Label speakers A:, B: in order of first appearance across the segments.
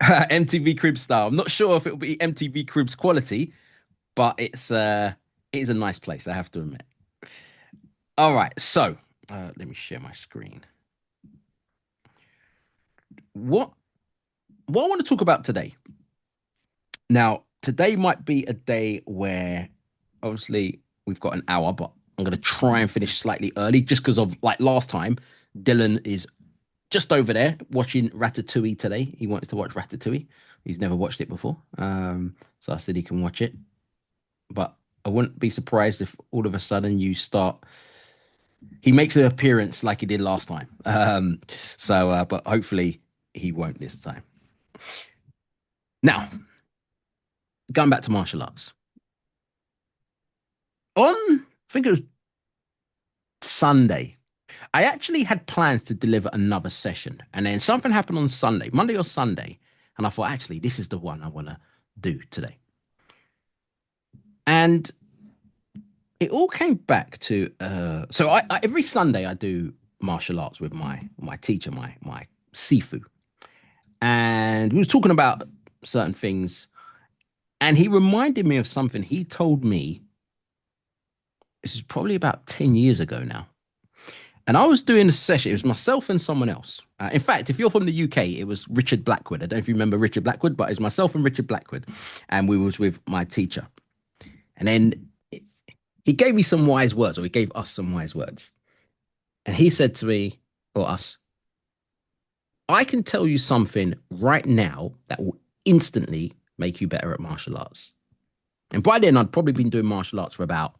A: MTV Cribs style. I'm not sure if it'll be MTV Cribs quality, but it is a nice place, I have to admit. All right, so let me share my screen. What what I want to talk about today. Now, today might be a day where obviously we've got an hour, but I'm gonna try and finish slightly early just because of like last time. Dylan is just over there watching Ratatouille today. He wants to watch Ratatouille. He's never watched it before. So I said he can watch it. But I wouldn't be surprised if all of a sudden you start. He makes an appearance like he did last time. But hopefully he won't this time. Now, going back to martial arts. I think it was Sunday. I actually had plans to deliver another session, and then something happened on Sunday, Monday or Sunday, and I thought, actually, this is the one I want to do today. And it all came back to so every Sunday I do martial arts with my teacher, my Sifu, and we was talking about certain things, and he reminded me of something he told me. This is probably about 10 years ago now. And I was doing a session. It was myself and someone else. In fact, if you're from the UK, it was Richard Blackwood. I don't know if you remember Richard Blackwood, but it was myself and Richard Blackwood, and we was with my teacher. And then he gave me some wise words, or he gave us some wise words. And he said to me, or us, I can tell you something right now that will instantly make you better at martial arts. And by then, I'd probably been doing martial arts for about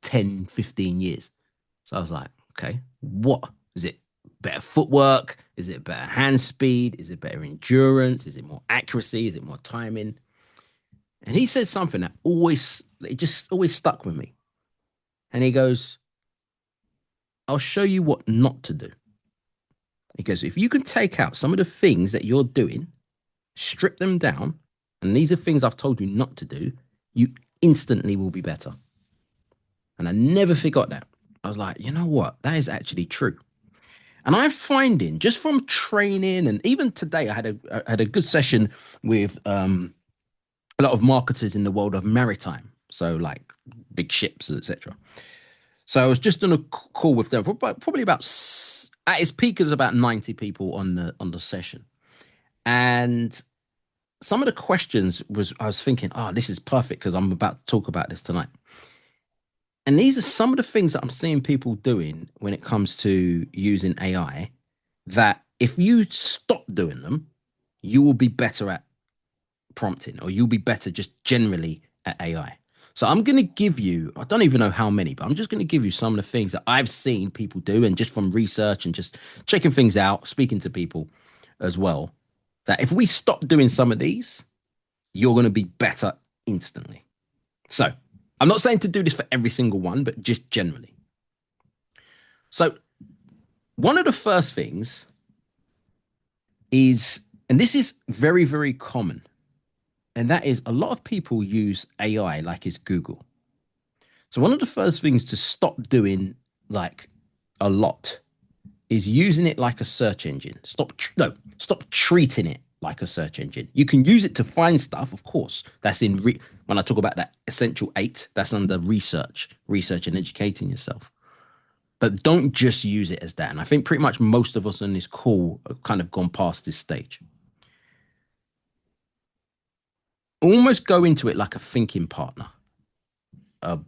A: 10, 15 years. So I was like, okay, what is it? Better footwork? Is it better hand speed? Is it better endurance? Is it more accuracy? Is it more timing? And he said something that it just always stuck with me. And he goes, I'll show you what not to do. He goes, if you can take out some of the things that you're doing, strip them down, and these are things I've told you not to do, you instantly will be better. And I never forgot that. I was like, you know what? That is actually true. And I'm finding just from training, and even today, I had a good session with a lot of marketers in the world of maritime, so like big ships, etc. So I was just on a call with them for probably about at its peak is about 90 people on the session, and some of the questions was I was thinking, oh, this is perfect because I'm about to talk about this tonight. And these are some of the things that I'm seeing people doing when it comes to using AI that if you stop doing them, you will be better at prompting or you'll be better just generally at AI. So I'm going to give you, I don't even know how many, but I'm just going to give you some of the things that I've seen people do and just from research and just checking things out, speaking to people as well, that if we stop doing some of these, you're going to be better instantly. So I'm not saying to do this for every single one, but just generally. So one of the first things is, and this is very, very common, and that is a lot of people use AI like it's Google. So one of the first things to stop doing like a lot is using it like a search engine. Stop treating it like a search engine. You can use it to find stuff, of course. That's when I talk about that essential eight, that's under research and educating yourself. But don't just use it as that. And I think pretty much most of us on this call have kind of gone past this stage. Almost go into it like a thinking partner, a,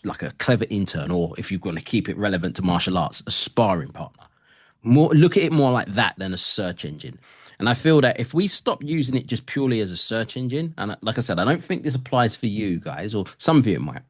A: like a clever intern, or if you're going to keep it relevant to martial arts, a sparring partner. More look at it more like that than a search engine. And I feel that if we stop using it just purely as a search engine, and like I said, I don't think this applies for you guys, or some of you it might,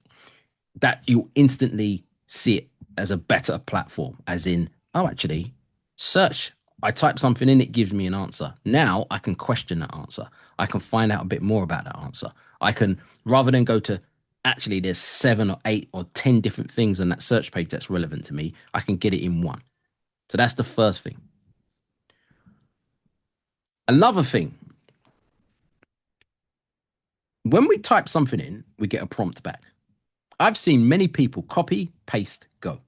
A: that you instantly see it as a better platform, as in, oh, actually, search. I type something in, it gives me an answer. Now I can question that answer. I can find out a bit more about that answer. I can, rather than go to, actually, there's 7 or 8 or 10 different things on that search page that's relevant to me, I can get it in one. So that's the first thing. Another thing, when we type something in, we get a prompt back. I've seen many people copy, paste, go,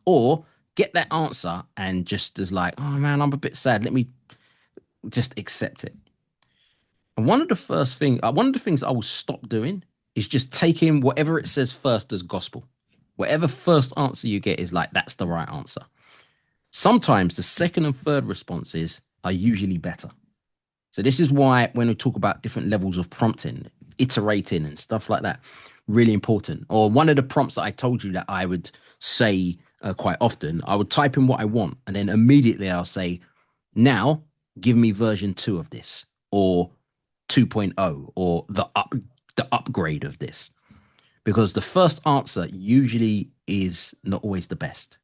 A: or get that answer and just as like, oh man, I'm a bit sad. Let me just accept it. And one of the things I will stop doing is just taking whatever it says first as gospel. Whatever first answer you get is like, that's the right answer. Sometimes the second and third responses are usually better. So this is why when we talk about different levels of prompting, iterating and stuff like that, really important. Or one of the prompts that I told you that I would say quite often, I would type in what I want, and then immediately I'll say, now give me version 2 of this, or 2.0, or the upgrade of this. Because the first answer usually is not always the best.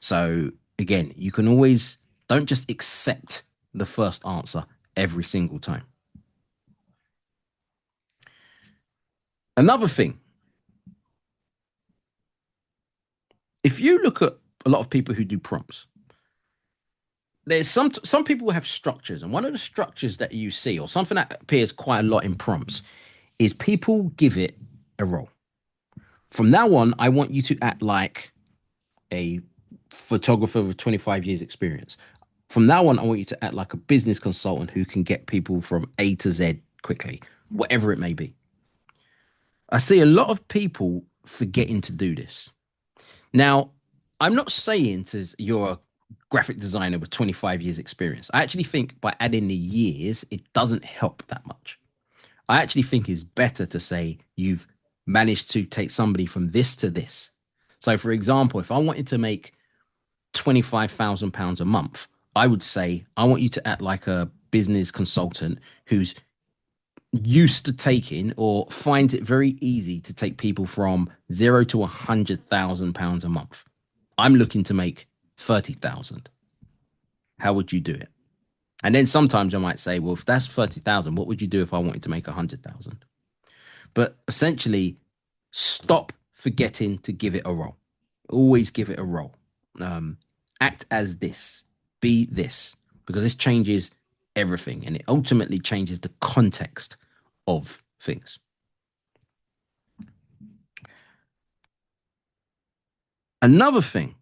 A: So again, you can always don't just accept the first answer every single time. Another thing, if you look at a lot of people who do prompts, there's some people have structures, and one of the structures that you see, or something that appears quite a lot in prompts, is people give it a role. From now on, I want you to act like a photographer with 25 years experience. From now on, I want you to act like a business consultant who can get people from A to Z quickly, whatever it may be. I see a lot of people forgetting to do this. Now, I'm not saying to you're a graphic designer with 25 years experience. I actually think by adding the years, it doesn't help that much. I actually think it's better to say you've managed to take somebody from this to this. So, for example, if I wanted to make £25,000 a month, I would say I want you to act like a business consultant who's used to taking or finds it very easy to take people from zero to £100,000 a month. I'm looking to make 30,000. How would you do it? And then sometimes I might say, well, if that's 30,000, what would you do if I wanted to make 100,000? But essentially, stop forgetting to give it a role. Always give it a role. Um, Act as this, be this, because this changes everything, and it ultimately changes the context of things. Another thing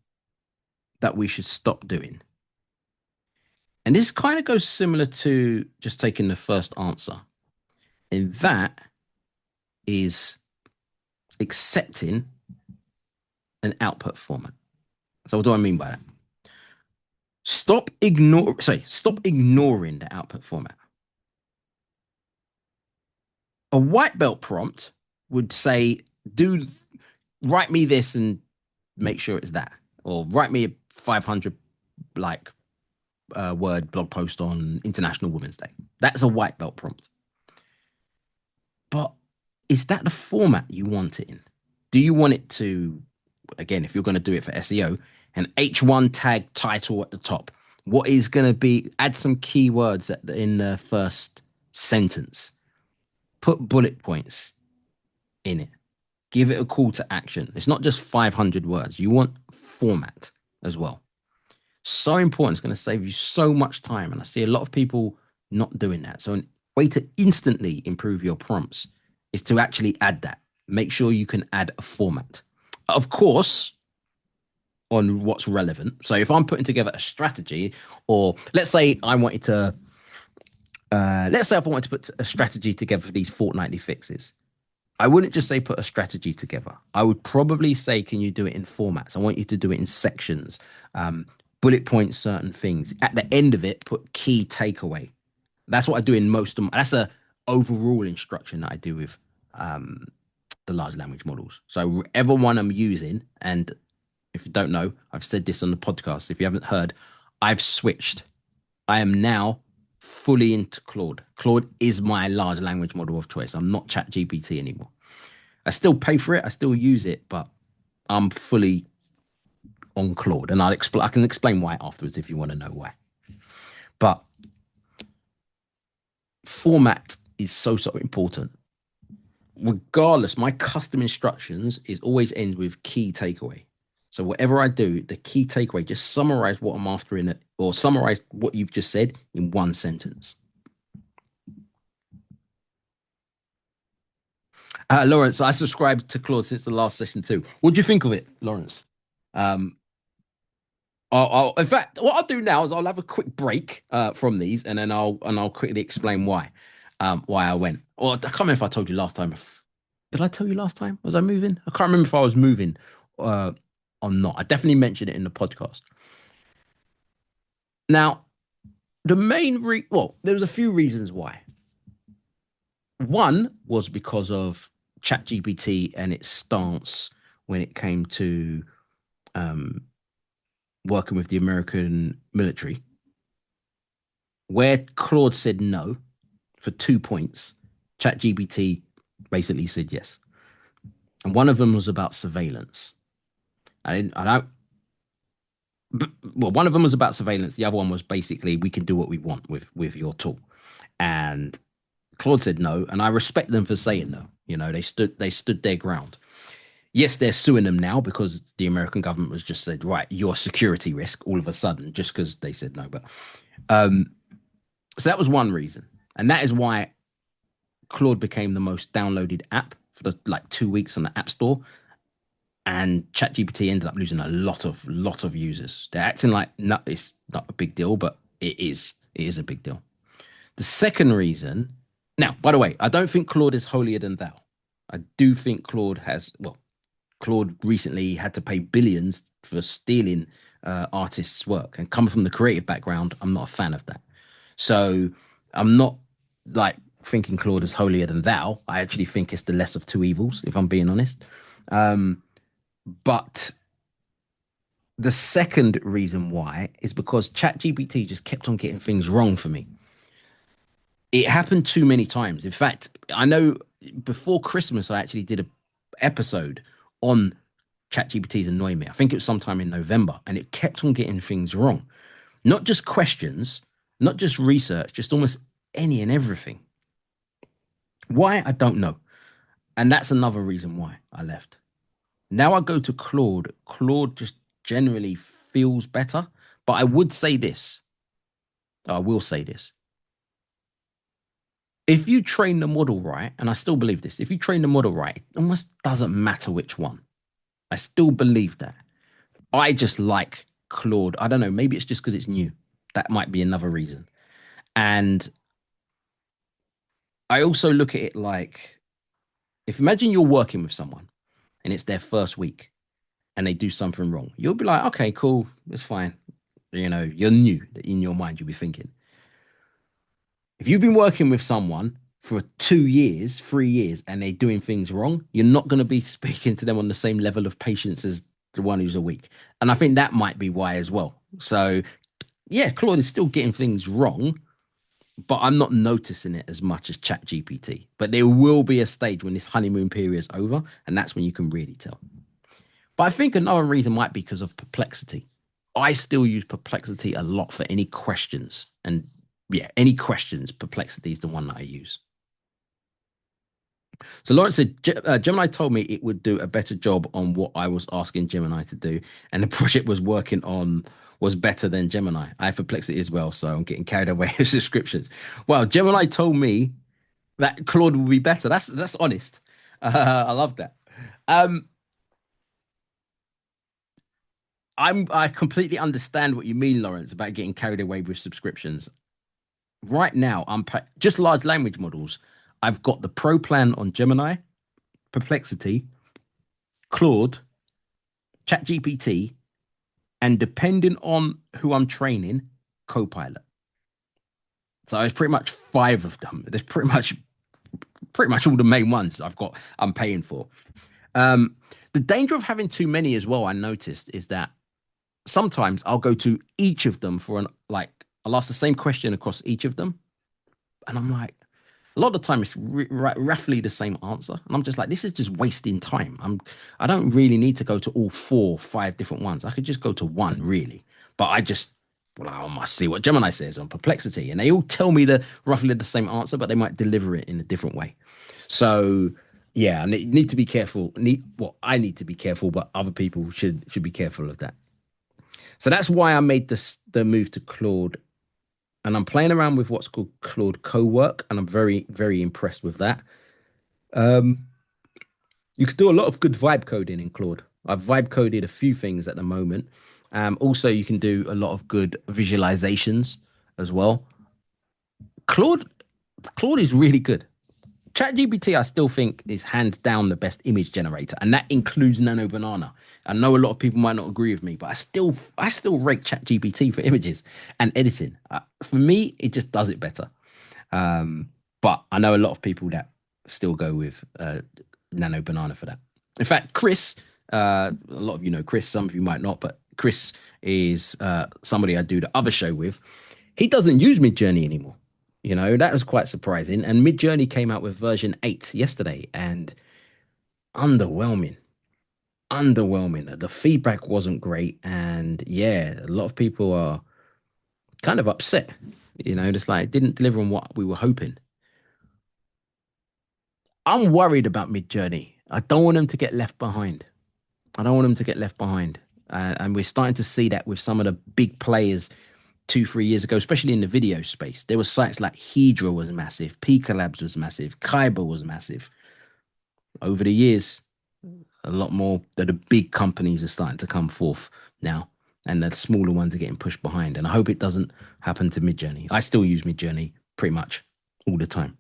A: that we should stop doing, and this kind of goes similar to just taking the first answer, and that is accepting an output format. So what do I mean by that? Stop ignoring the output format. A white belt prompt would say, do write me this and make sure it's that, or write me a 500 like word blog post on International Women's Day. That's a white belt prompt. But is that the format you want it in? Do you want it to, again, if you're going to do it for SEO, an H1 tag title at the top? What is going to be, add some keywords in the first sentence, put bullet points in it, give it a call to action. It's not just 500 words. You want format as well. So important. It's going to save you so much time. And I see a lot of people not doing that. So a way to instantly improve your prompts is to actually add that. Make sure you can add a format. Of course, on what's relevant. So if I'm putting together a strategy, or let's say I wanted to, let's say if I wanted to put a strategy together for these fortnightly fixes, I wouldn't just say put a strategy together. I would probably say, can you do it in formats? I want you to do it in sections, bullet points, certain things. At the end of it, put key takeaway. That's what I do in most of them. That's a overall instruction that I do with the large language models. So whatever one I'm using, and if you don't know, I've said this on the podcast. If you haven't heard, I've switched. I am now fully into Claude. Claude is my large language model of choice. I'm not ChatGPT anymore. I still pay for it. I still use it, but I'm fully on Claude, and I can explain why afterwards if you want to know why. But format is so important. Regardless, my custom instructions is always end with key takeaway. So whatever I do, the key takeaway, just summarize what I'm after in it, or summarize what you've just said in one sentence. Lawrence, I subscribed to Claude since the last session too. What do you think of it, Lawrence? Um, In fact, what I'll do now is I'll have a quick break from these, and then I'll quickly explain why I went. Well, I can't remember if I told you last time. Did I tell you last time? Was I moving? I can't remember if I was moving uh, or not. I definitely mentioned it in the podcast. Now, well, there was a few reasons why. One was because of ChatGPT and its stance when it came to um, working with the American military, where Claude said no for 2 points. ChatGPT basically said yes, and one of them was about surveillance. I don't. Well, one of them was about surveillance. The other one was basically we can do what we want with your tool, and Claude said no, and I respect them for saying no. You know, they stood their ground. Yes, they're suing them now because the American government was just said, right, you're a security risk all of a sudden just because they said no. But um, so that was one reason, and that is why Claude became the most downloaded app for like 2 weeks on the App Store, and ChatGPT ended up losing a lot of users. They're acting like no, it's not a big deal, but it is. It is a big deal. The second reason, now, by the way, I don't think Claude is holier than thou. I do think Claude has, well, Claude recently had to pay billions for stealing artists' work. And coming from the creative background, I'm not a fan of that. So I'm not like thinking Claude is holier than thou. I actually think it's the less of two evils, if I'm being honest. Um, but the second reason why is because ChatGPT just kept on getting things wrong for me. It happened too many times. In fact, I know before Christmas, I actually did a episode on ChatGPT's annoying me. I think it was sometime in November, and it kept on getting things wrong. Not just questions, not just research, just almost any and everything. Why? I don't know. And that's another reason why I left. Now I go to Claude. Claude just generally feels better. But I would say this. I will say this. If you train the model right, and I still believe this, if you train the model right, it almost doesn't matter which one. I still believe that. I just like Claude. I don't know. Maybe it's just because it's new. That might be another reason. And I also look at it like if imagine you're working with someone and it's their first week and they do something wrong, you'll be like, okay, cool, it's fine. You know, you're new in your mind, you'll be thinking. If you've been working with someone for 2 years, 3 years, and they're doing things wrong, you're not going to be speaking to them on the same level of patience as the one who's a week. And I think that might be why as well. So, yeah, Claude is still getting things wrong, but I'm not noticing it as much as ChatGPT. But there will be a stage when this honeymoon period is over, and that's when you can really tell. But I think another reason might be because of perplexity. I still use perplexity a lot for any questions. And yeah, any questions, perplexity is the one that I use. So Lawrence said, Gemini told me it would do a better job on what I was asking Gemini to do. And the project was working on was better than Gemini. I have perplexity as well. So I'm getting carried away with subscriptions. Well, Gemini told me that Claude will be better. That's honest. I love that. Um, I completely understand what you mean, Lawrence, about getting carried away with subscriptions. Right now, just large language models. I've got the Pro plan on Gemini, Perplexity, Claude, ChatGPT, and depending on who I'm training, Copilot. So it's pretty much five of them. There's pretty much all the main ones I'm paying for. Um, the danger of having too many as well, I noticed, is that sometimes I'll go to each of them for I'll ask the same question across each of them, and I'm like, a lot of the time it's roughly the same answer, and I'm just like, this is just wasting time. I don't really need to go to all four, five different ones. I could just go to one really, but well, I must see what Gemini says on Perplexity, and they all tell me the roughly the same answer, but they might deliver it in a different way. So yeah, I need to be careful. I need to be careful, but other people should be careful of that. So that's why I made the move to Claude, and I'm playing around with what's called Claude Co-work, and I'm very very impressed with that. Um, you could do a lot of good vibe coding in Claude. I've vibe coded a few things at the moment, Also, you can do a lot of good visualizations as well. Claude, Claude is really good. ChatGPT, I still think is hands down the best image generator, and that includes Nano Banana. I know a lot of people might not agree with me, but I still rate ChatGPT for images and editing. For me, it just does it better. But I know a lot of people that still go with Nano Banana for that. In fact, Chris, a lot of you know Chris, some of you might not, but Chris is somebody I do the other show with. He doesn't use Midjourney anymore. That was quite surprising. And Midjourney came out with version 8 yesterday, and underwhelming. Underwhelming. The feedback wasn't great. And yeah, a lot of people are kind of upset. Just like it didn't deliver on what we were hoping. I'm worried about Midjourney. I don't want them to get left behind. I don't want them to get left behind. And we're starting to see that with some of the big players 2, 3 years ago, especially in the video space. There were sites like Hedra was massive, Pika Labs was massive, Kyber was massive. Over the years, a lot more that the big companies are starting to come forth now, and the smaller ones are getting pushed behind. And I hope it doesn't happen to Midjourney. I still use Midjourney pretty much all the time.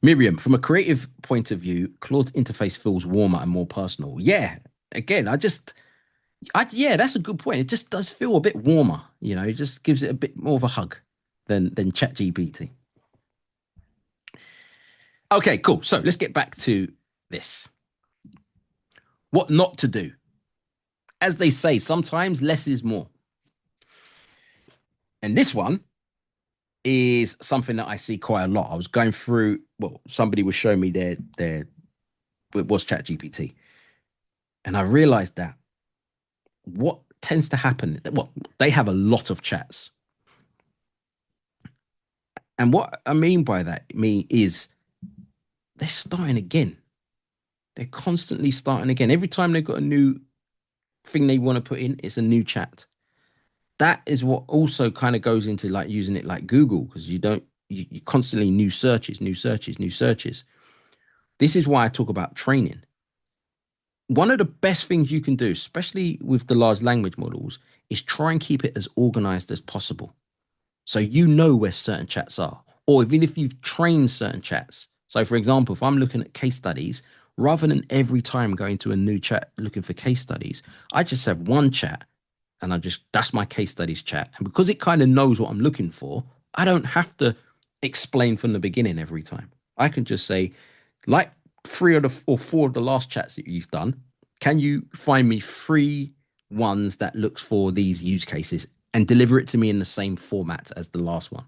A: Miriam, from a creative point of view, Claude's interface feels warmer and more personal. Yeah, again, yeah, that's a good point. It just does feel a bit warmer. It just gives it a bit more of a hug than ChatGPT. Okay, cool. So let's get back to this. What not to do? As they say, sometimes less is more. And this one is something that I see quite a lot. I was going through, well, somebody was showing me their it was ChatGPT, and I realized that what tends to happen, well, they have a lot of chats. And what I mean by that, is they're starting again. They're constantly starting again. Every time they've got a new thing they want to put in, it's a new chat. That is what also kind of goes into like using it like Google, because you constantly new searches, new searches, new searches. This is why I talk about training. One of the best things you can do, especially with the large language models, is try and keep it as organized as possible. So you know where certain chats are, or even if you've trained certain chats. So, for example, if I'm looking at case studies, rather than every time going to a new chat looking for case studies, I just have one chat, and that's my case studies chat. And because it kind of knows what I'm looking for, I don't have to explain from the beginning every time. I can just say, like 3 or 4 of the last chats that you've done, can you find me 3 ones that looks for these use cases and deliver it to me in the same format as the last one?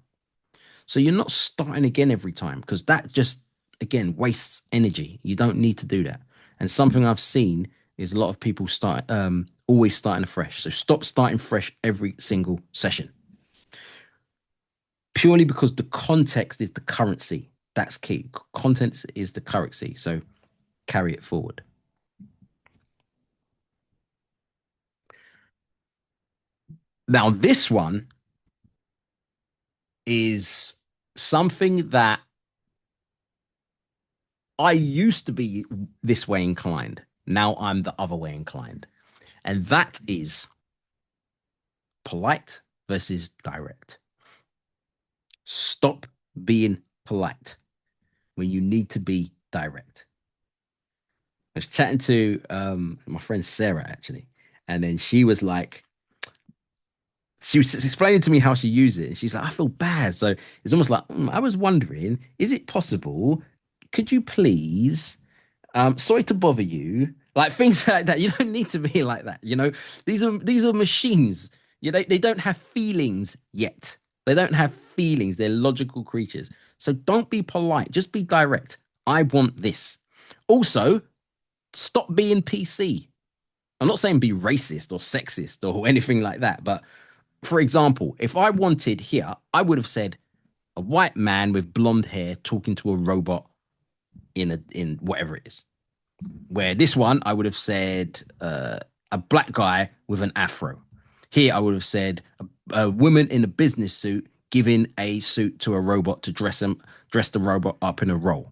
A: So you're not starting again every time, because that just, again, wastes energy. You don't need to do that. And something I've seen is a lot of people always starting afresh. So stop starting fresh every single session. Purely because the context is the currency. That's key. Content is the currency. So carry it forward. Now, this one is something that I used to be this way inclined. Now I'm the other way inclined. And that is polite versus direct. Stop being polite when you need to be direct. I was chatting to my friend Sarah actually, and then she was explaining to me how she uses it. And she's like, I feel bad. So it's almost like, I was wondering, is it possible? Could you please, sorry to bother you, like things like that. You don't need to be like that. These are machines. They don't have feelings yet. They don't have feelings. They're logical creatures. So don't be polite. Just be direct. I want this. Also, stop being PC. I'm not saying be racist or sexist or anything like that, but for example, if I wanted here, I would have said a white man with blonde hair talking to a robot in whatever it is. Where this one, I would have said a black guy with an afro. Here, I would have said a woman in a business suit giving a suit to a robot to dress the robot up in a role.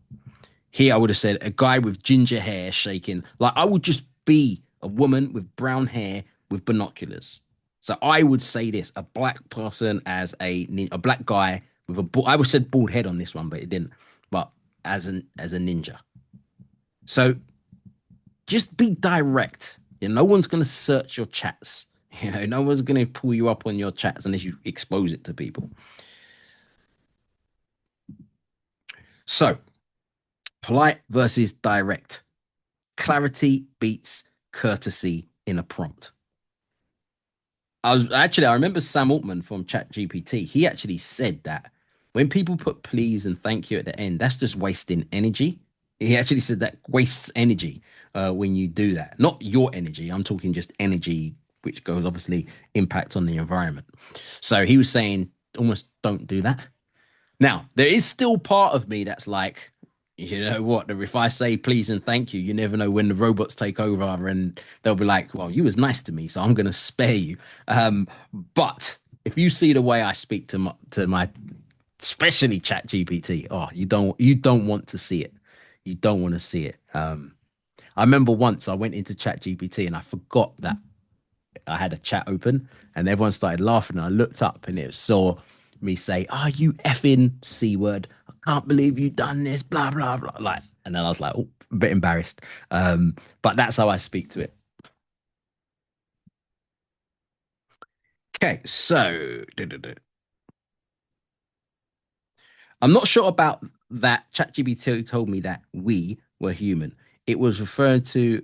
A: Here, I would have said a guy with ginger hair shaking. Like I would just be a woman with brown hair with binoculars. So I would say this: a black person as a black guy with I would said bald head on this one, but it didn't. But as a ninja. So just be direct. No one's gonna search your chats. No one's gonna pull you up on your chats unless you expose it to people. So polite versus direct. Clarity beats courtesy in a prompt. I remember Sam Altman from ChatGPT. He actually said that when people put please and thank you at the end, that's just wasting energy. He actually said that wastes energy when you do that. Not your energy. I'm talking just energy, which goes obviously impact on the environment. So he was saying almost don't do that. Now, there is still part of me that's like, you know what? If I say please and thank you, you never know when the robots take over and they'll be like, well, you was nice to me, so I'm going to spare you. But if you see the way I speak to my especially Chat GPT, oh, you don't want to see it. You don't want to see it. I remember once I went into Chat GPT and I forgot that I had a chat open and everyone started laughing. And I looked up and it saw me say, "Are you effing C word? I can't believe you done this, blah, blah, blah." Like, and then I was like, oh, a bit embarrassed. But that's how I speak to it. Okay, so I'm not sure about that. ChatGPT told me that we were human. It was referring to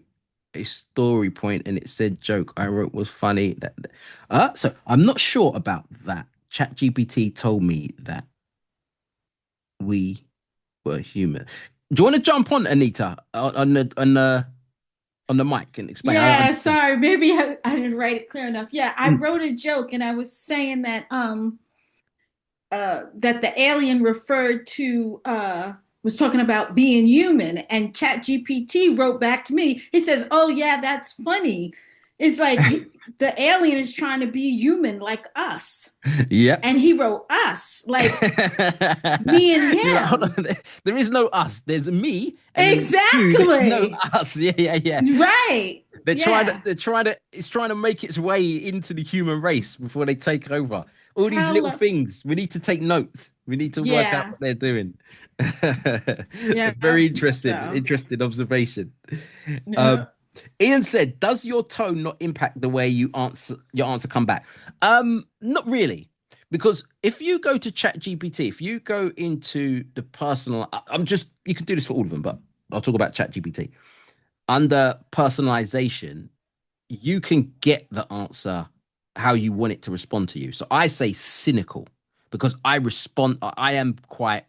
A: a story point and it said joke I wrote was funny. So I'm not sure about that. ChatGPT told me that we were human. Do you want to jump on Anita on the mic and explain? I don't
B: Yeah,
A: understand.
B: sorry, maybe I didn't write it clear enough. Yeah, I
A: Mm.
B: wrote a joke and I was saying that that the alien referred to was talking about being human, and ChatGPT wrote back to me. He says, "Oh yeah, that's funny." It's like the alien is trying to be human like us,
A: Yep.
B: and he wrote us like me and
A: He's like, hold
B: him.
A: on. There is no us. There's me, and then there's you. There's no
B: Exactly.
A: us. Yeah, yeah, yeah.
B: Right.
A: They're trying to,
B: Yeah.
A: they're trying to, it's trying to make its way into the human race before they take over. All these little
B: Hello.
A: things. We need to take notes. We need to work out
B: Yeah.
A: what they're doing.
B: Yeah.
A: Very interesting,
B: So,
A: interesting observation.
B: yeah.
A: Um, Ian said, "Does your tone not impact the way your answer come back?" Not really, because if you go to ChatGPT, if you go into the personal, I'm just you can do this for all of them, but I'll talk about ChatGPT under personalization you can get the answer how you want it to respond to you. So I say cynical because I am quite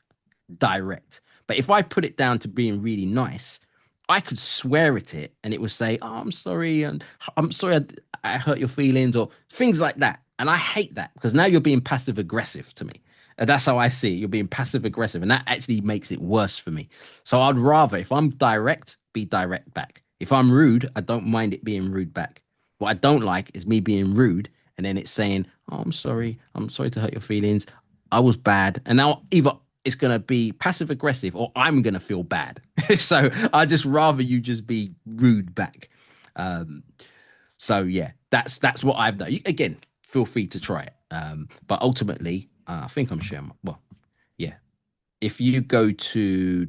A: direct. But if I put it down to being really nice, I could swear at it and it would say, "Oh, I'm sorry. And I'm sorry I hurt your feelings," or things like that. And I hate that because now you're being passive aggressive to me. And that's how I see it. You're being passive aggressive. And that actually makes it worse for me. So I'd rather, if I'm direct, be direct back. If I'm rude, I don't mind it being rude back. What I don't like is me being rude and then it's saying, "Oh, I'm sorry. I'm sorry to hurt your feelings. I was bad." And now either it's going to be passive aggressive or I'm going to feel bad. So I just rather you just be rude back. Um, so yeah, that's what I've done. Again, feel free to try it. But ultimately, I think I'm sharing. Well, yeah. If you go to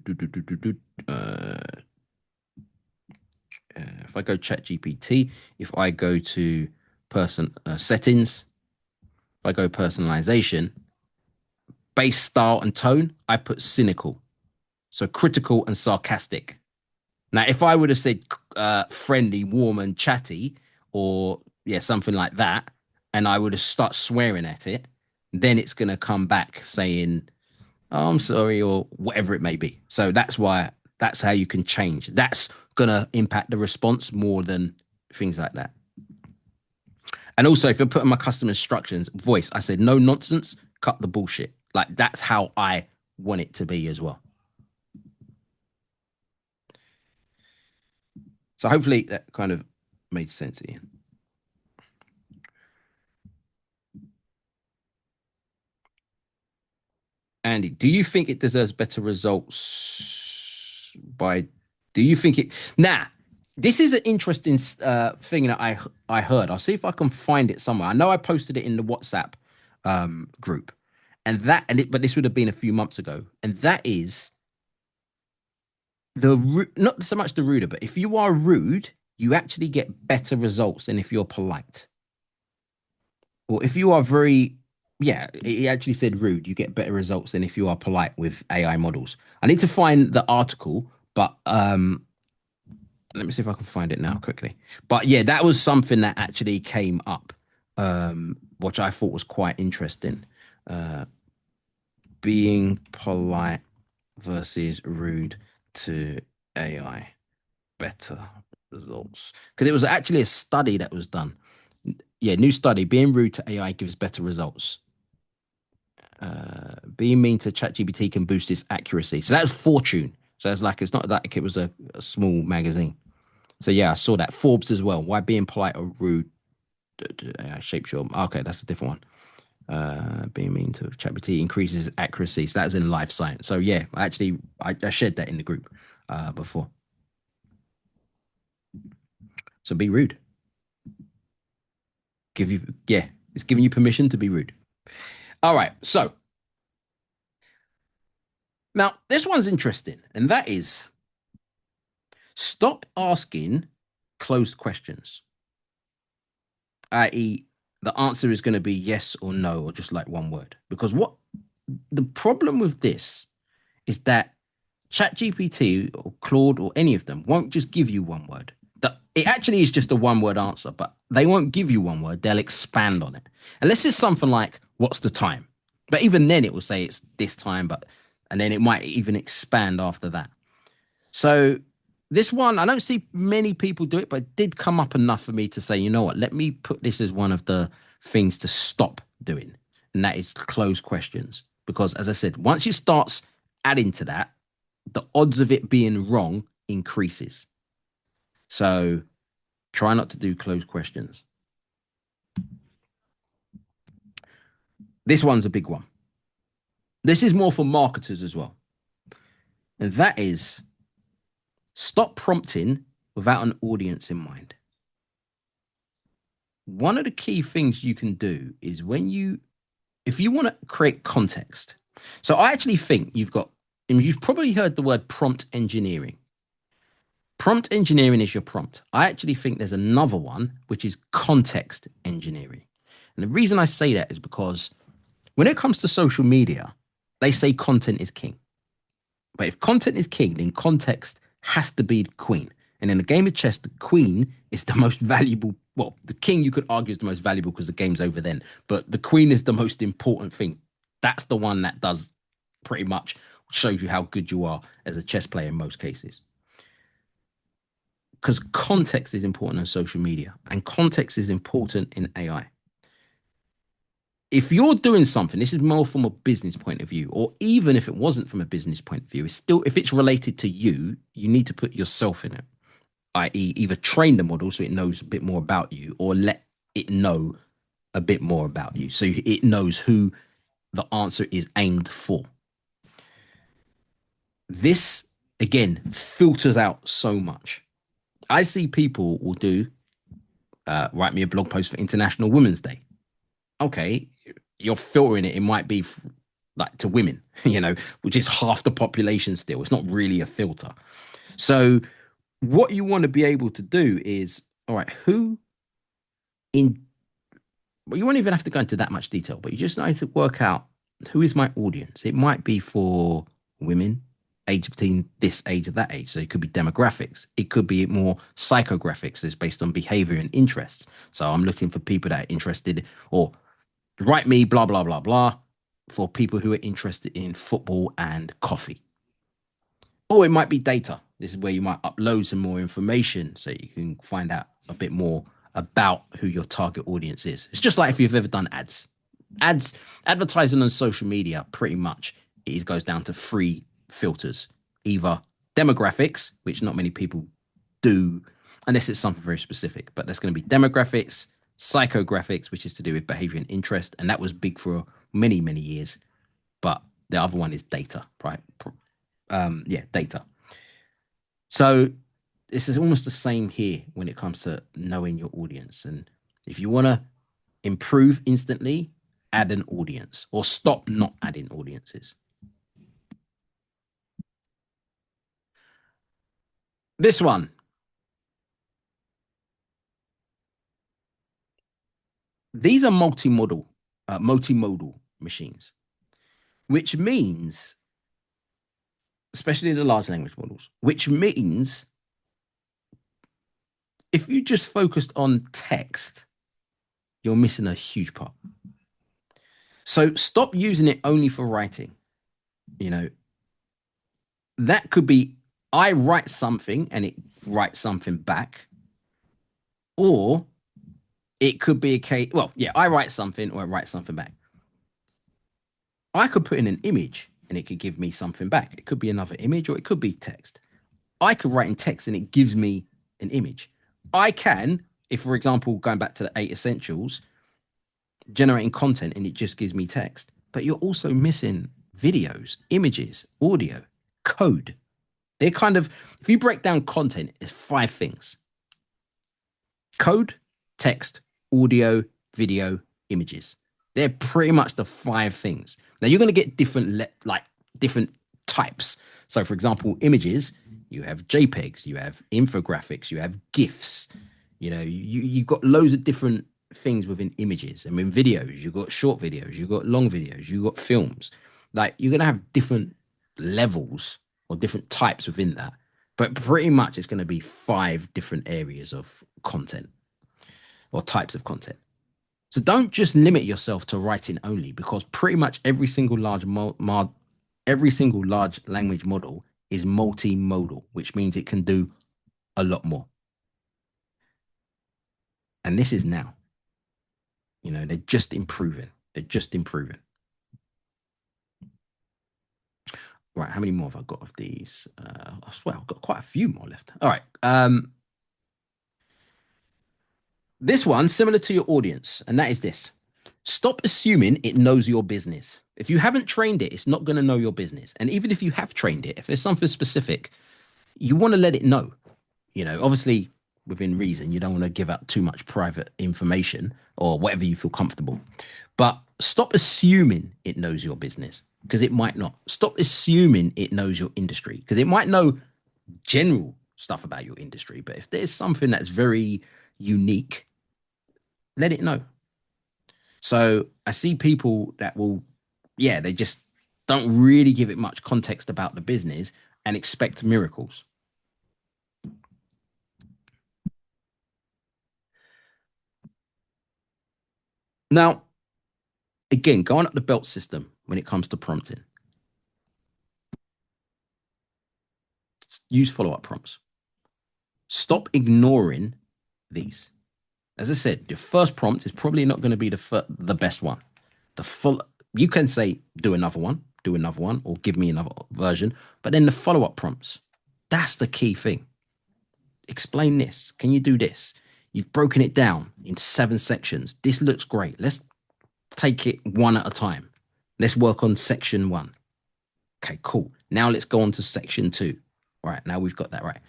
A: if I go Chat GPT, if I go to person settings, if I go personalization, base style and tone, I put cynical. So critical and sarcastic. Now, if I would have said friendly, warm, and chatty, or yeah, something like that, and I would have start swearing at it, then it's gonna come back saying, "Oh, I'm sorry," or whatever it may be. So that's how you can change. That's gonna impact the response more than things like that. And also, if you're putting my custom instructions, voice, I said no nonsense, cut the bullshit. Like that's how I want it to be as well. So hopefully that kind of made sense, Ian. Andy, do you think it deserves better results by do you think it nah This is an interesting thing that I heard. I'll see if I can find it somewhere. I know I posted it in the WhatsApp group, and but this would have been a few months ago. And that is not so much the ruder, but if you are rude, you actually get better results than if you're polite. Or if you are very, yeah, it actually said rude, you get better results than if you are polite with AI models. I need to find the article, but let me see if I can find it now quickly. But yeah, that was something that actually came up, which I thought was quite interesting. Uh, being polite versus rude to AI, better results. Because it was actually a study that was done. Yeah, new study. Being rude to AI gives better results. Being mean to ChatGPT can boost its accuracy. So that's Fortune. So it's like it's not like it was a small magazine. So yeah, I saw that Forbes as well. Why being polite or rude shapes your. Okay, that's a different one. Being mean to ChatGPT increases accuracy. So that's in life science. So yeah, I shared that in the group before. So be rude. Give you yeah, it's giving you permission to be rude. All right. So now this one's interesting, and that is stop asking closed questions, i.e., the answer is going to be yes or no, or just like one word. Because what the problem with this is that ChatGPT or Claude or any of them won't just give you one word. It actually is just a one word answer, but they won't give you one word. They'll expand on it. Unless it's something like, what's the time? But even then, it will say it's this time, and then it might even expand after that. So this one, I don't see many people do it, but it did come up enough for me to say, you know what, let me put this as one of the things to stop doing. And that is close questions. Because as I said, once it starts adding to that, the odds of it being wrong increases. So try not to do closed questions. This one's a big one. This is more for marketers as well. And that is stop prompting without an audience in mind. One of the key things you can do is if you want to create context. So I actually think and you've probably heard the word prompt engineering. Prompt engineering is your prompt. I actually think there's another one, which is context engineering. And the reason I say that is because when it comes to social media, they say content is king. But if content is king, then context has to be the queen. And in the game of chess, the queen is the most valuable. Well, the king you could argue is the most valuable because the game's over then. But the queen is the most important thing. That's the one that does pretty much shows you how good you are as a chess player in most cases. Because context is important on social media and context is important in AI. If you're doing something, this is more from a business point of view, or even if it wasn't from a business point of view, it's still, if it's related to you, you need to put yourself in it, i.e., either train the model so it knows a bit more about you, or let it know a bit more about you so it knows who the answer is aimed for. This, again, filters out so much. I see people will write me a blog post for International Women's Day. Okay, you're filtering it. It might be like to women, which is half the population still. It's not really a filter. So what you want to be able to do is, all right, who in, well, you won't even have to go into that much detail, but you just need to work out who is my audience. It might be for women aged between this age and that age. So it could be demographics. It could be more psychographics. It's based on behavior and interests. So I'm looking for people that are interested or write me blah blah blah blah for people who are interested in football and coffee. Or it might be data. This is where you might upload some more information so you can find out a bit more about who your target audience is. It's just like if you've ever done ads. Ads, advertising on social media, pretty much it goes down to three filters. Either demographics, which not many people do unless it's something very specific, but that's going to be demographics, psychographics, which is to do with behavior and interest. And that was big for many, many years. But the other one is data, right? Yeah, data. So this is almost the same here when it comes to knowing your audience. And if you want to improve instantly, add an audience or stop not adding audiences. This one, these are multimodal machines, which means, especially the large language models, which means if you just focused on text, you're missing a huge part. So stop using it only for writing. You know, that could be I write something and it writes something back, or it could be a case. Well, yeah, I write something or it writes something back. I could put in an image and it could give me something back. It could be another image or it could be text. I could write in text and it gives me an image. I can, if for example, going back to the 8 essentials, generating content and it just gives me text. But you're also missing videos, images, audio, code. They're kind of, if you break down content, it's 5 things: code, text, audio, video, images. They're pretty much the 5 things. Now you're going to get different types. So for example, images, you have JPEGs, you have infographics, you have GIFs. You've got loads of different things within images. I mean, videos, you've got short videos, you've got long videos, you've got films. Like you're going to have different levels or different types within that. But pretty much it's going to be 5 different areas of content or types of content. So don't just limit yourself to writing only, because pretty much every single large language model is multimodal, which means it can do a lot more. And this is now. They're just improving. They're just improving. Right, how many more have I got of these? I swear I've got quite a few more left. All right. This one, similar to your audience, and that is this. Stop assuming it knows your business. If you haven't trained it, it's not going to know your business. And even if you have trained it, if there's something specific, you want to let it know. Obviously within reason, you don't want to give out too much private information or whatever you feel comfortable. But stop assuming it knows your business, because it might not. Stop assuming it knows your industry, because it might know general stuff about your industry. But if there's something that's very unique, let it know. So I see people that will, yeah, they just don't really give it much context about the business and expect miracles. Now, again, going up the belt system when it comes to prompting, use follow up prompts. Stop ignoring these. As I said, your first prompt is probably not going to be the best one. You can say do another one, or give me another version. But then the follow up prompts, that's the key thing. Explain this. Can you do this? You've broken it down in 7 sections. This looks great. Let's take it one at a time. Let's work on section 1. Okay, cool. Now let's go on to section 2. All right, now we've got that right.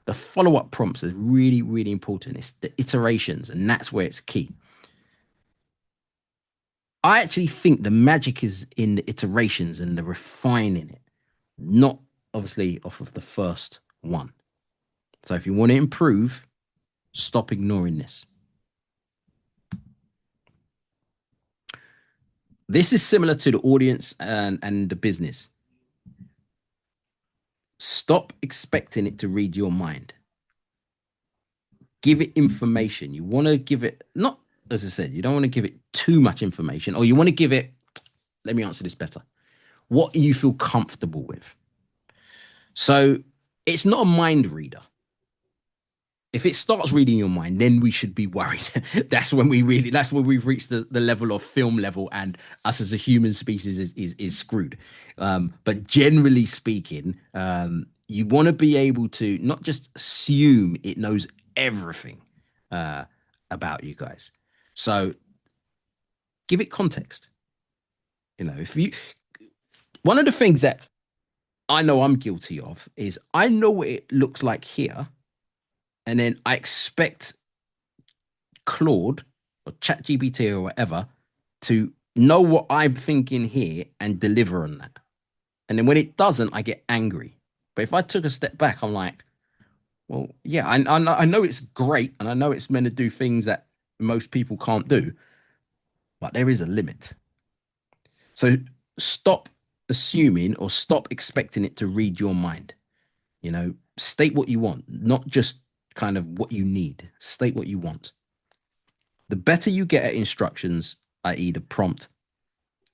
A: The follow-up prompts is really, really important. It's the iterations, and that's where it's key. I actually think the magic is in the iterations and the refining it, not obviously off of the first one. So if you want to improve, stop ignoring this. This is similar to the audience and the business. Stop expecting it to read your mind. Give it information. You want to give it, not, as I said, you don't want to give it too much information, or you want to give it, let me answer this better. What you feel comfortable with. So it's not a mind reader. If it starts reading your mind, then we should be worried. That's when we've reached the level of film level, and us as a human species is screwed. But generally speaking, you want to be able to not just assume it knows everything about you guys. So give it context. If you, one of the things that I know I'm guilty of is I know what it looks like here, and then I expect Claude or ChatGPT or whatever to know what I'm thinking here and deliver on that. And then when it doesn't, I get angry. But if I took a step back, I'm like, well, yeah, I know it's great and I know it's meant to do things that most people can't do, but there is a limit. So stop assuming or stop expecting it to read your mind. State what you want, not just kind of what you need. State what you want. The better you get at instructions, i.e., the prompt,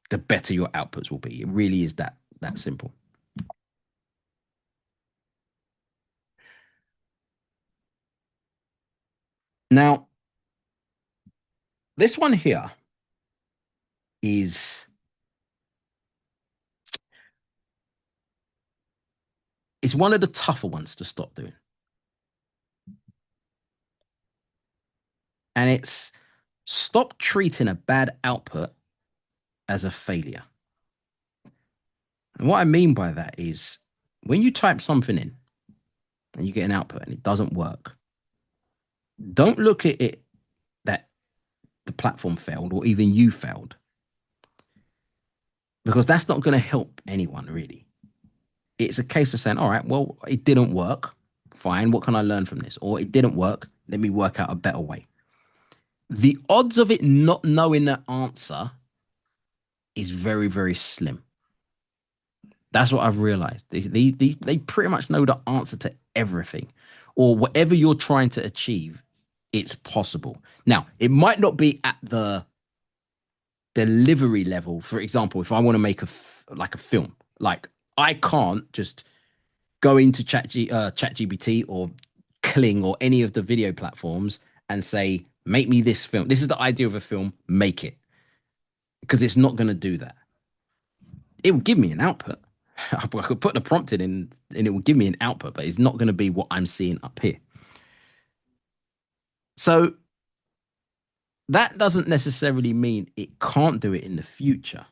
A: the better your outputs will be. It really is that simple. Now, this one here is it's one of the tougher ones to stop doing. And it's stop treating a bad output as a failure. And what I mean by that is when you type something in and you get an output and it doesn't work, don't look at it that the platform failed or even you failed, because that's not going to help anyone really. It's a case of saying, all right, well, it didn't work. Fine. What can I learn from this? Or it didn't work. Let me work out a better way. The odds of it not knowing the answer is very, very slim. That's what I've realized. They pretty much know the answer to everything, or whatever you're trying to achieve, it's possible. Now, it might not be at the delivery level. For example, if I want to make like a film, like I can't just go into ChatGPT or Kling or any of the video platforms and say, make me this film. This is the idea of a film, make it. Because it's not going to do that. It will give me an output. I could put the prompt in and it will give me an output, but it's not going to be what I'm seeing up here. So that doesn't necessarily mean it can't do it in the future.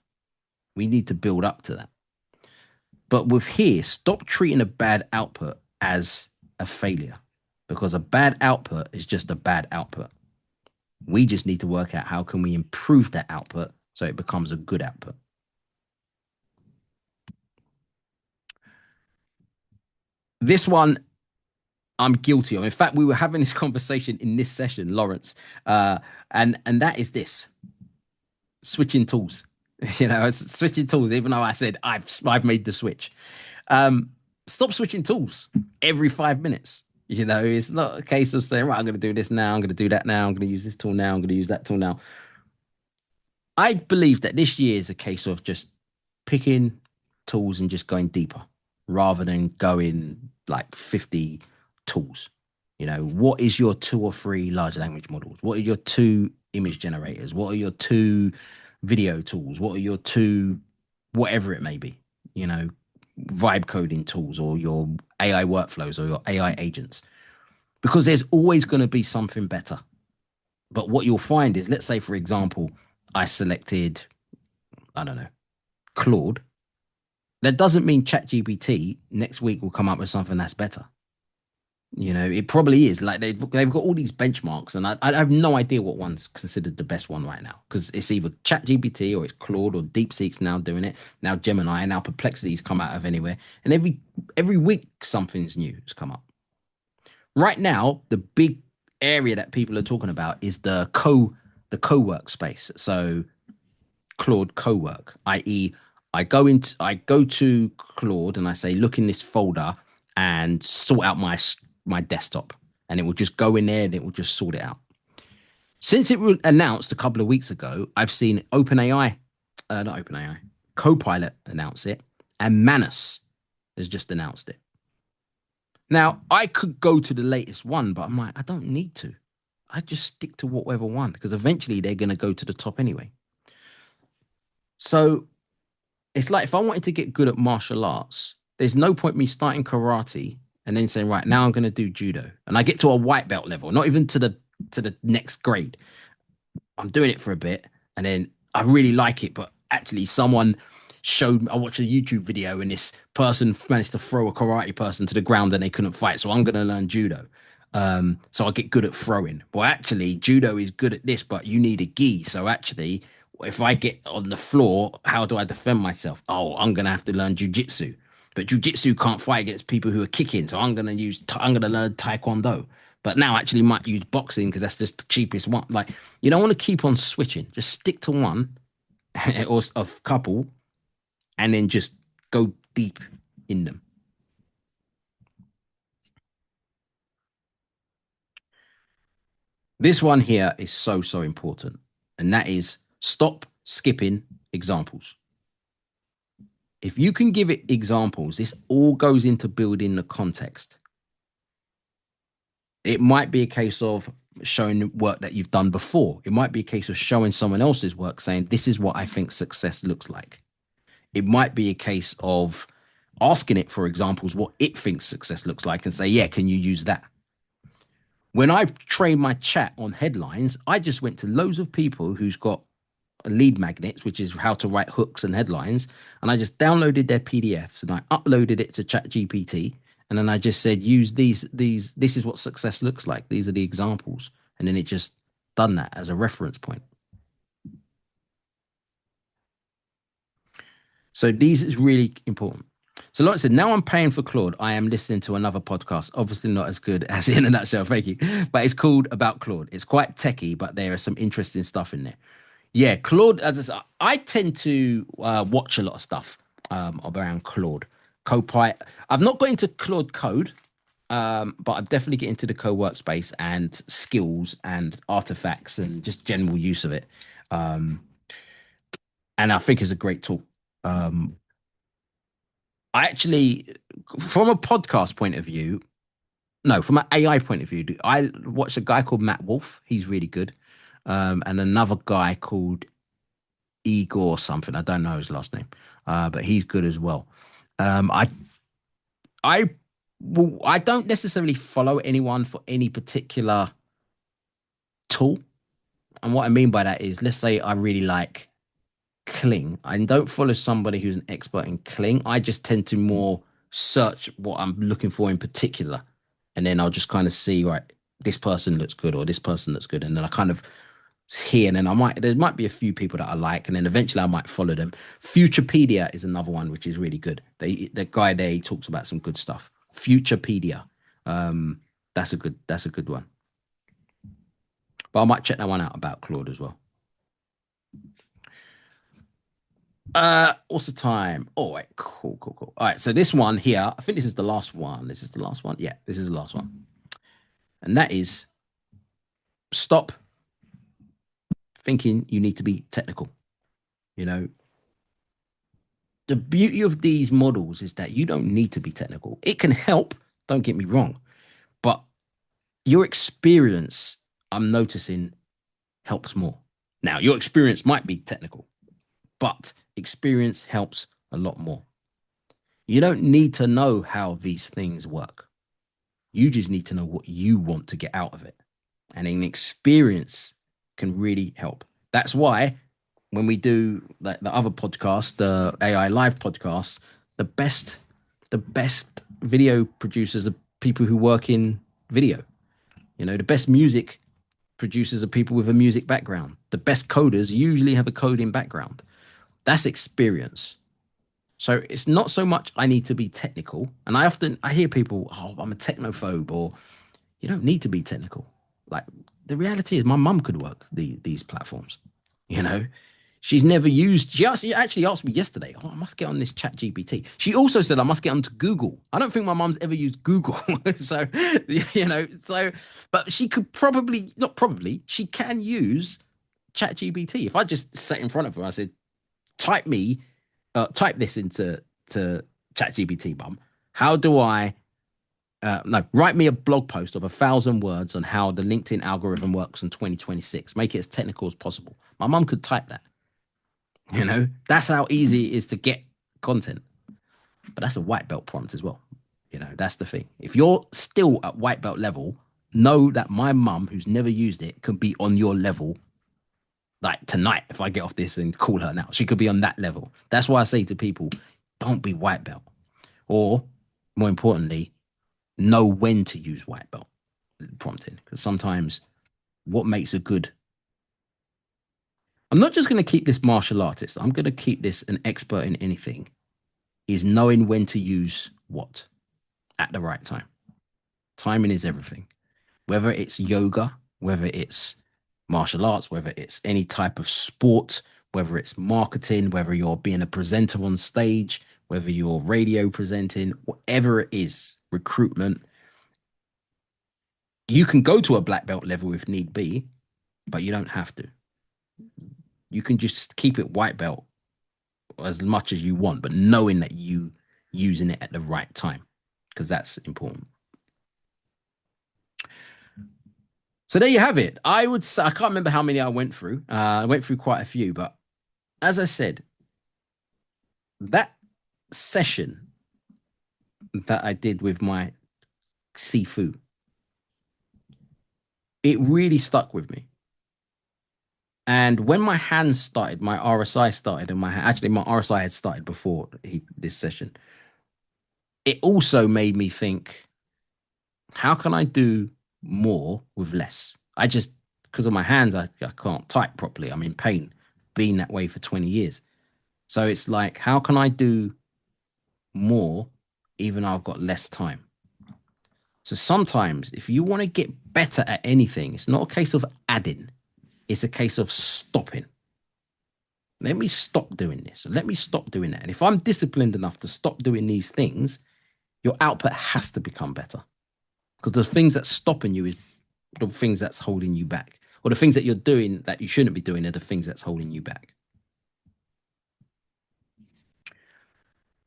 A: We need to build up to that. But with here, stop treating a bad output as a failure, because a bad output is just a bad output. We just need to work out how can we improve that output so it becomes a good output. This one I'm guilty of. In fact, we were having this conversation in this session, Lawrence, and that is this: switching tools. It's switching tools. Even though I said I've made the switch, stop switching tools every 5 minutes. It's not a case of saying, right, I'm going to do this now, I'm going to do that now, I'm going to use this tool now, I'm going to use that tool now. I believe that this year is a case of just picking tools and just going deeper rather than going like 50 tools. What is your two or three large language models? What are your two image generators? What are your two video tools? What are your two, whatever it may be, vibe coding tools or your AI workflows or your AI agents? Because there's always going to be something better. But what you'll find is, let's say, for example, I selected, I don't know, Claude. That doesn't mean ChatGPT next week will come up with something that's better. It probably is. Like they've got all these benchmarks, and I have no idea what one's considered the best one right now, because it's either ChatGPT or it's Claude or DeepSeek's now doing it. Now Gemini and now Perplexity's come out of anywhere, and every week something's new has come up. Right now, the big area that people are talking about is the co-work space. So Claude co-work, i.e., I go to Claude and I say, look in this folder and sort out my desktop, and it will just go in there and it will just sort it out. Since it was announced a couple of weeks ago, I've seen not OpenAI, Copilot announce it, and Manus has just announced it. Now, I could go to the latest one, but I'm like, I don't need to. I just stick to whatever one, because eventually they're going to go to the top anyway. So it's like if I wanted to get good at martial arts, there's no point me starting karate and then saying, right, now I'm going to do judo. And I get to a white belt level, not even to the next grade. I'm doing it for a bit and then I really like it, but actually someone showed me, I watched a YouTube video and this person managed to throw a karate person to the ground and they couldn't fight. So I'm going to learn judo. So I get good at throwing. Well, actually, judo is good at this, but you need a gi. So actually, if I get on the floor, how do I defend myself? Oh, I'm gonna have to learn jujitsu. But jujitsu can't fight against people who are kicking, so I'm gonna learn taekwondo. But now actually might use boxing because that's just the cheapest one. Like you don't want to keep on switching. Just stick to one or a couple, and then just go deep in them. This one here is so important, and that is stop skipping examples. If you can give it examples, this all goes into building the context. It might be a case of showing work that you've done before. It might be a case of showing someone else's work saying, this is what I think success looks like. It might be a case of asking it for examples, what it thinks success looks like, and say, yeah, can you use that? When I trained my chat on headlines, I just went to loads of people who's got lead magnets, which is how to write hooks and headlines. And I just downloaded their PDFs and I uploaded it to ChatGPT. And then I just said, use this is what success looks like. These are the examples. And then it just done that as a reference point. So these is really important. So like I said, now I'm paying for Claude. I am listening to another podcast, obviously not as good as In a Nutshell, thank you. But it's called About Claude. It's quite techy, but there is some interesting stuff in there. Yeah, Claude. I tend to watch a lot of stuff around Claude. Copilot. I've not got into Claude Code, but I definitely get into the Code workspace and skills and artifacts and just general use of it. Um, and I think it's a great tool. Um, I actually, from a podcast point of view, no, from an AI point of view, I watched a guy called Matt Wolf. He's really good. And another guy called Igor something. I don't know his last name, but he's good as well. Um, I I I don't necessarily follow anyone for any particular tool, and what I mean by that is, let's say I really like Kling. I don't follow somebody who's an expert in Kling. I just tend to more search what I'm looking for in particular, and then I'll just kind of see, right, this person looks good or this person looks good, and then I kind of here and then there might be a few people that I like, and then eventually I might follow them. Futurepedia is another one which is really good. The guy there, he talks about some good stuff. Futurepedia, um, that's a good one. But I might check that one out about Claude as well. What's the time? Oh, right, cool. All right, so this one here, I think this is the last one. This is the last one. Yeah, this is the last one, and that is stop thinking you need to be technical. You know, the beauty of these models is that you don't need to be technical. It can help, don't get me wrong, but your experience, I'm noticing, helps more. Now, your experience might be technical, but experience helps a lot more. You don't need to know how these things work. You just need to know what you want to get out of it. And an experience can really help. That's why when we do the other podcast, the AI live podcast, the best the best video producers are people who work in video. You know, the best music producers are people with a music background. The best coders usually have a coding background. That's experience. So it's not so much I need to be technical. And I hear people, oh, I'm a technophobe, or you don't need to be technical. Like the reality is my mum could work these platforms. You know, she's never used. She actually asked me yesterday. Oh, I must get on this Chat GPT. She also said I must get onto Google. I don't think my mum's ever used Google. So, but she could probably not probably. She can use Chat GPT. If I just sat in front of her, I said, type this into Chat GPT, mum. How do I no, write me a blog post of 1,000 words on how the LinkedIn algorithm works in 2026. Make it as technical as possible. My mum could type that. You know, that's how easy it is to get content. But that's a white belt prompt as well. You know, that's the thing. If you're still at white belt level, know that my mum, who's never used it, can be on your level. Like tonight, if I get off this and call her now, she could be on that level. That's why I say to people, don't be white belt. Or more importantly, know when to use white belt. prompting, because sometimes what makes a good, I'm not just going to keep this martial artist, I'm going to keep this an expert in anything, is knowing when to use what at the right time. Timing is everything. Whether it's yoga, whether it's martial arts, whether it's any type of sport, whether it's marketing, whether you're being a presenter on stage, whether you're radio presenting, whatever it is, recruitment, you can go to a black belt level if need be, but you don't have to. You can just keep it white belt as much as you want, but knowing that you using it at the right time, because that's important. So there you have it. I would say, I can't remember how many I went through. I went through quite a few, but as I said, that session that I did with my Sifu, it really stuck with me. And when my hands started, my RSI started, and actually my RSI had started before this session. It also made me think, how can I do more with less? I just, because of my hands, I can't type properly. I'm in pain, being that way for 20 years. So it's like, how can I do more even though I've got less time? So sometimes if you want to get better at anything, it's not a case of adding, it's a case of stopping. Let me stop doing this. Let me stop doing that. And if I'm disciplined enough to stop doing these things, your output has to become better. Because the things that's stopping you is the things that's holding you back. Or the things that you're doing that you shouldn't be doing are the things that's holding you back.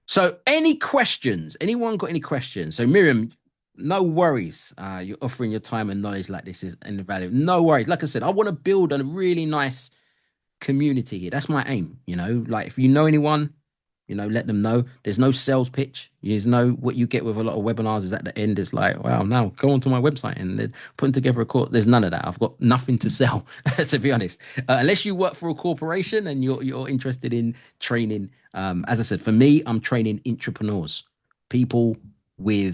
A: So any questions? Anyone got any questions? So Miriam, no worries. You're offering your time and knowledge like this is invaluable. No worries. Like I said, I want to build a really nice community here. That's my aim. Like if you know anyone, let them know. There's no sales pitch. There's no, what you get with a lot of webinars is at the end, it's like, wow, now go onto my website and then putting together a course. There's none of that. I've got nothing to sell, to be honest. Unless you work for a corporation and you're interested in training. As I said, for me, I'm training entrepreneurs, people who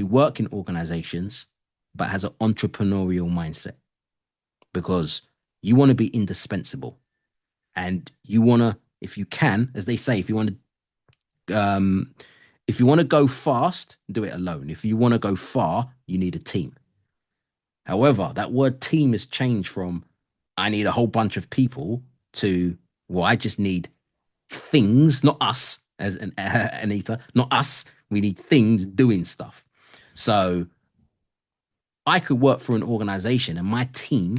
A: work in organizations, but has an entrepreneurial mindset, because you want to be indispensable. And you want to, if you can, as they say, if you want to go fast, do it alone. If you want to go far, you need a team. However, that word team has changed from I need a whole bunch of people to, well, I just need things, not us, as Anita, not us. We need things doing stuff. So I could work for an organization and my team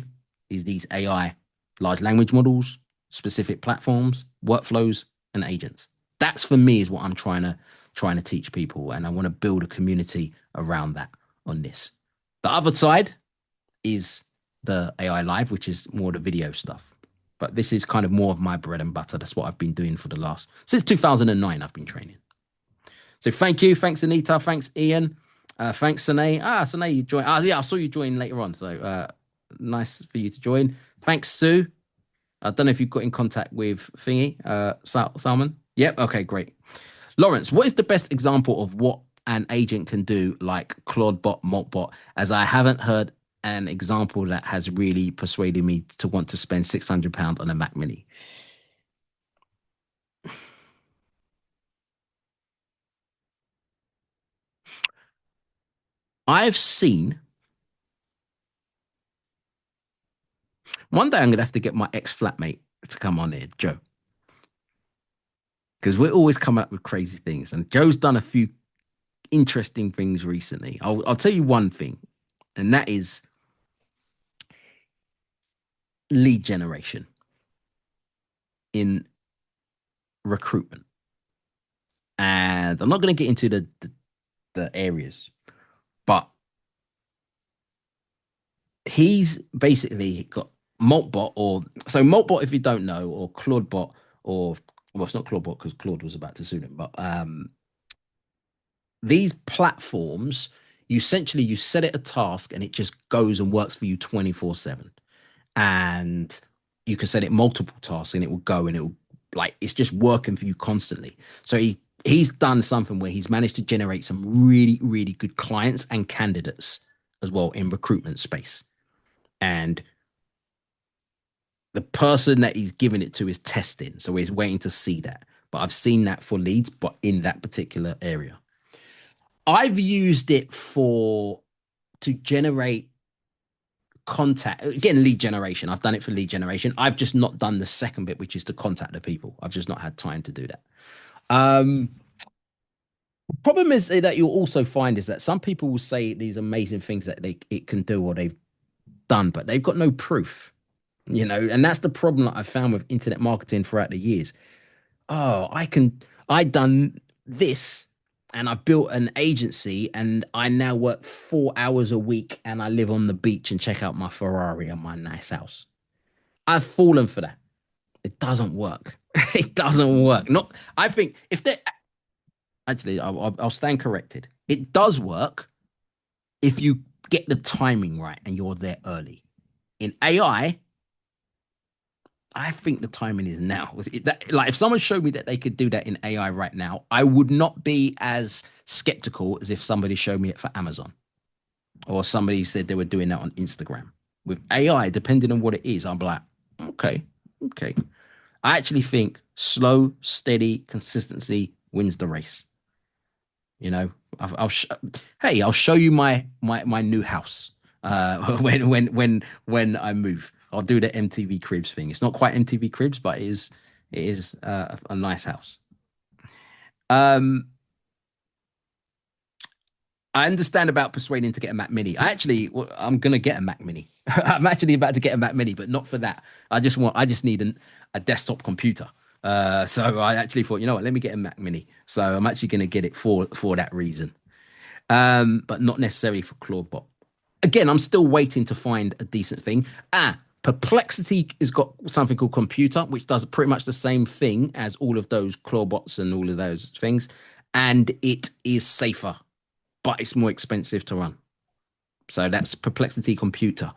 A: is these AI large language models, specific platforms, workflows, and agents. That's for me is what I'm trying to teach people. And I want to build a community around that on this. The other side is the AI live, which is more the video stuff. But this is kind of more of my bread and butter. That's what I've been doing since 2009, I've been training. So thank you. Thanks, Anita. Thanks, Ian. Thanks, Sine. Sine, you joined. Yeah, I saw you join later on. So nice for you to join. Thanks, Sue. I don't know if you've got in contact with Thingy, Salman. Yep. Okay, great. Lawrence, what is the best example of what an agent can do, like Claude bot, Maltbot, as I haven't heard an example that has really persuaded me to want to spend £600 on a Mac Mini? I've seen, one day I'm going to have to get my ex-flatmate to come on here, Joe, because we're always coming up with crazy things. And Joe's done a few interesting things recently. I'll tell you one thing, and that is lead generation in recruitment. And I'm not going to get into the areas, but he's basically got Maltbot, or so Maltbot, if you don't know, or Claudebot, or well, it's not Claudebot because Claude was about to sue him, but these platforms, you set it a task and it just goes and works for you 24/7. And you can set it multiple tasks and it will go and it will, like, it's just working for you constantly. So he's done something where he's managed to generate some really, really good clients and candidates as well in recruitment space. And the person that he's giving it to is testing. So he's waiting to see that. But I've seen that for leads, but in that particular area. I've used it for to generate contact, again, lead generation. I've done it for lead generation. I've just not done the second bit, which is to contact the people. I've just not had time to do that. Um, Problem is that you'll also find is that some people will say these amazing things that it can do or they've done, but they've got no proof, and that's the problem that I found with internet marketing throughout the years. Oh, I done this and I've built an agency and I now work 4 hours a week and I live on the beach and check out my Ferrari and my nice house. I've fallen for that. It doesn't work. It doesn't work. Not, I think if they actually, I'll stand corrected. It does work if you get the timing right and you're there early. In I think the timing is now. Like if someone showed me that they could do that in AI right now, I would not be as skeptical as if somebody showed me it for Amazon or somebody said they were doing that on Instagram. With AI, depending on what it is, I'm like, okay, okay. I actually think slow, steady consistency wins the race. You know, I'll hey, I'll show you my new house. When I move, I'll do the MTV Cribs thing. It's not quite MTV Cribs, but it is a nice house. Um, I understand about persuading to get a Mac Mini. I'm gonna get a Mac Mini. I'm actually about to get a Mac Mini, but not for that. I just need a desktop computer. So I actually thought, you know what, let me get a Mac Mini. So I'm actually gonna get it for that reason. But not necessarily for Claude. Again, I'm still waiting to find a decent thing. Perplexity has got something called Computer, which does pretty much the same thing as all of those Clawbots and all of those things, and it is safer, but it's more expensive to run. So that's Perplexity Computer,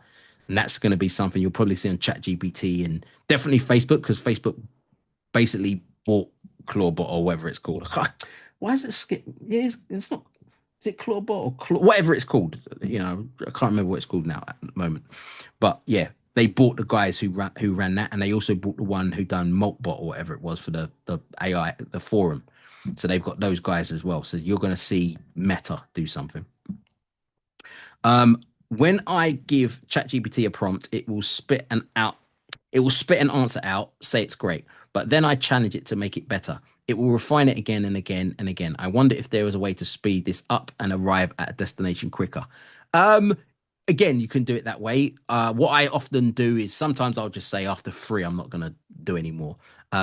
A: and that's going to be something you'll probably see on ChatGPT and definitely Facebook because Facebook basically bought Clawbot or whatever it's called. Why is it skip? Yeah, it's not. Is it Clawbot or whatever it's called? I can't remember what it's called now at the moment. But yeah, they bought the guys who ran that, and they also bought the one who done Maltbot or whatever it was for the AI the forum. So they've got those guys as well. So you're going to see Meta do something. When I give ChatGPT a prompt, it will spit an answer out, say it's great, but then I challenge it to make it better. It will refine it again and again and again. I wonder if there was a way to speed this up and arrive at a destination quicker. Um, Again, you can do it that way. What I often do is sometimes I'll just say after three, I'm not going to do anymore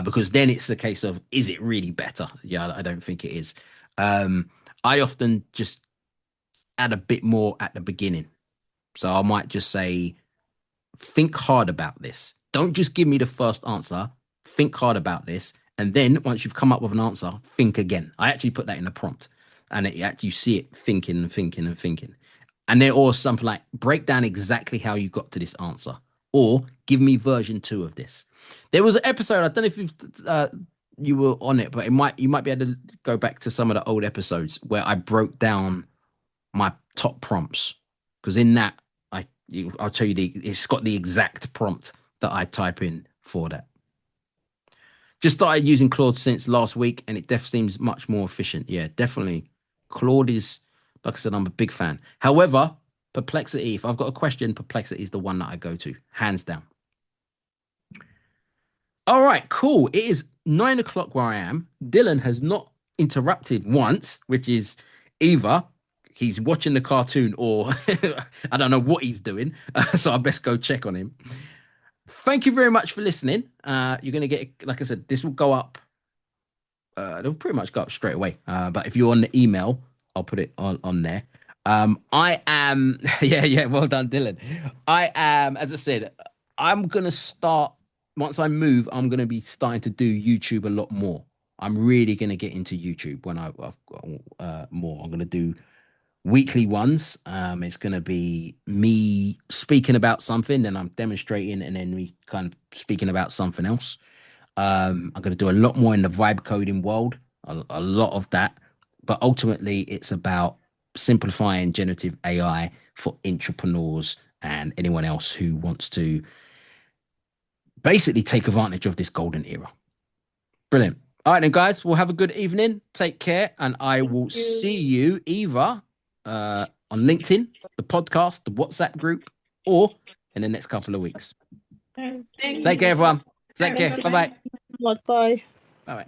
A: because then it's a case of is it really better? Yeah, I don't think it is. I often just add a bit more at the beginning. So I might just say, think hard about this. Don't just give me the first answer. Think hard about this. And then once you've come up with an answer, think again. I actually put that in the prompt and you see it thinking and thinking and thinking. And then or something like break down exactly how you got to this answer or give me version two of this. There was an episode, I don't know if you were on it, but you might be able to go back to some of the old episodes where I broke down my top prompts because in that I'll tell you it's got the exact prompt that I type in for that. Just started using Claude since last week, and it definitely seems much more efficient. Yeah, definitely. Claude is, like I said, I'm a big fan. However, Perplexity, if I've got a question, Perplexity is the one that I go to, hands down. All right, cool. It is 9 o'clock where I am. Dylan has not interrupted once, which is either he's watching the cartoon or I don't know what he's doing. So I best go check on him. Thank you very much for listening. You're going to get, like I said, this will go up. It'll pretty much go up straight away. But if you're on the email, I'll put it on there. I am, yeah, well done, Dylan. I am, as I said, I'm going to start, once I move, I'm going to be starting to do YouTube a lot more. I'm really going to get into YouTube when I've got more. I'm going to do weekly ones. It's going to be me speaking about something, then I'm demonstrating, and then me kind of speaking about something else. I'm going to do a lot more in the vibe coding world, a lot of that. But ultimately, it's about simplifying generative AI for entrepreneurs and anyone else who wants to basically take advantage of this golden era. Brilliant. All right, then, guys, we'll have a good evening. Take care, and I will see you either on LinkedIn, the podcast, the WhatsApp group, or in the next couple of weeks.
B: Thank
A: Take care,
B: you.
A: everyone.
B: All
A: Take
B: right,
A: care. Bye bye.
B: bye-bye.
C: Bye.
A: Bye bye.